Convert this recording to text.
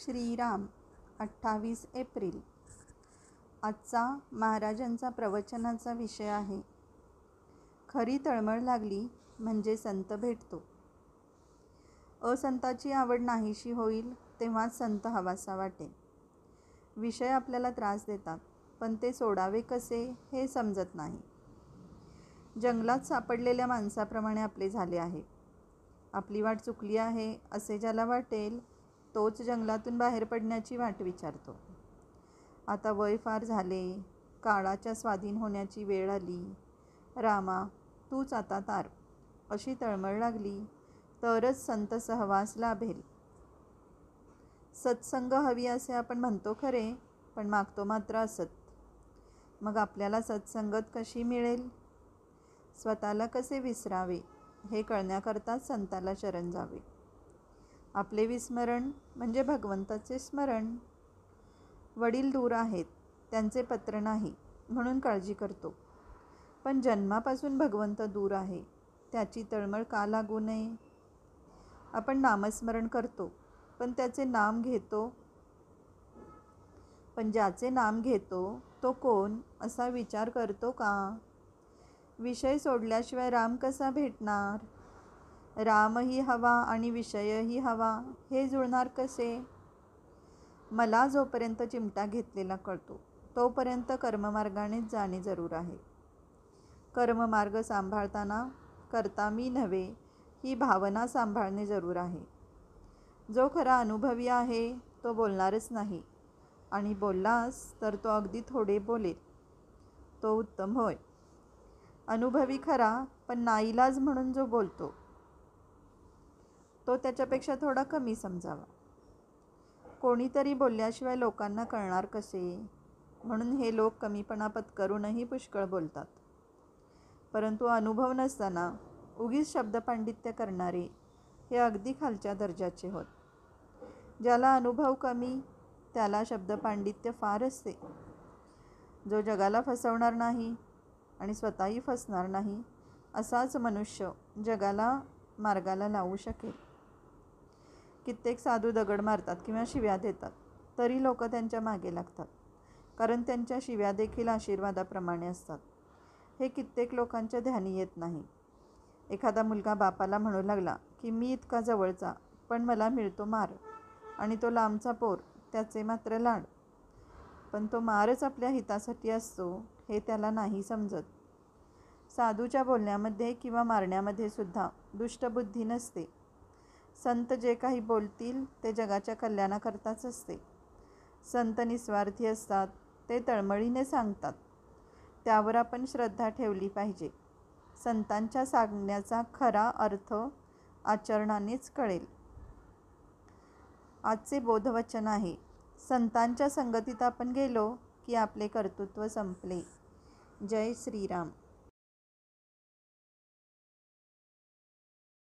Shriram 28 April. आजचा महाराजांचा प्रवचनाचा विषय आहे, खरी तळमळ लागली म्हणजे संत भेटतो. असंताची आवड नाहीशी होईल तेव्हाच संत हवासा वाटेल. विषय आपल्याला त्रास देतात, पण ते सोडावे कसे हे समजत नाही. जंगलात सापडलेल्या माणसाप्रमाणे आपले झाले आहे. आपली वाट चुकली आहे असे ज्याला वाटेल तोच जंगलातून बाहेर पडण्याची वाट विचारतो. आता वय फार झाले, काळाच्या स्वाधीन होण्याची वेळ आली. रामा, तूच आता तार, अशी तळमळ लागली तरच संत सहवास लाभेल. सत्संग हवी असे आपण म्हणतो खरे, पण मागतो मात्र असत. मग आपल्याला सत्संगत कशी मिळेल? स्वतःला कसे विसरावे हे कळण्याकरताच संताला शरण जावे. आपले विस्मरण म्हणजे भगवंताचे स्मरण. वडील दूर आहेत, त्यांचे पत्र नाही म्हणून काळजी करतो, पण जन्मापासून भगवंत दूर आहे, त्याची तळमळ का लागू नये? आपण नामस्मरण करतो, पण त्याचे नाम घेतो, पण ज्याचे नाम घेतो तो कोण असा विचार करतो का? विषय सोडल्याशिवाय राम कसा भेटणार? रामही हवा आणि विषयही हवा, हे जुळणार कसे? मला जोपर्यंत चिमटा घेतलेला कळतो तोपर्यंत कर्ममार्गानेच जाणे जरूर आहे. कर्ममार्ग सांभाळताना करता मी नव्हे ही भावना सांभाळणे जरूर आहे. जो खरा अनुभवी आहे तो बोलणारच नाही, आणि बोललास तर तो अगदी थोडे बोलेल, तो उत्तम होय. अनुभवी खरा, पण नाईलाज म्हणून जो बोलतो तो त्याच्यापेक्षा थोडा कमी समजावा. कोणीतरी बोलल्याशिवाय लोकांना कळणार कसे, म्हणून हे लोक कमीपणा पत्करूनही पुष्कळ बोलतात. परंतु अनुभव नसताना उगीच शब्दपांडित्य करणारे हे अगदी खालच्या दर्जाचे होत. ज्याला अनुभव कमी त्याला शब्दपांडित्य फार असते. जो जगाला फसवणार नाही आणि स्वतःही फसणार नाही असाच मनुष्य जगाला मार्गाला लावू शकेल. कित्येक साधू दगड मारतात किंवा शिव्या देतात, तरी लोक त्यांच्या मागे लागतात, कारण त्यांच्या शिव्या देखील आशीर्वादाप्रमाणे असतात. हे कित्येक लोकांच्या ध्यानी येत नाही. एखादा मुलगा बापाला म्हणू लागला की मी इतका जवळचा पण मला मिळतो मार, आणि तो लांबचा पोर त्याचे मात्र लाड. पण तो मारच आपल्या हितासाठी असतो हे त्याला नाही समजत. साधूच्या बोलण्यामध्ये किंवा मारण्यामध्ये सुद्धा दुष्टबुद्धी नसते. संत जे काही बोलतील ते जगाच्या कल्याणाकरताच असते. संत निस्वार्थी असतात, ते तळमळीने सांगतात. त्यावर आपण श्रद्धा ठेवली पाहिजे. संतांच्या सांगण्याचा खरा अर्थ आचरणानेच कळेल. आजचे बोधवचन आहे, संतांच्या संगतीत आपण गेलो की आपले कर्तृत्व संपले. जय श्रीराम.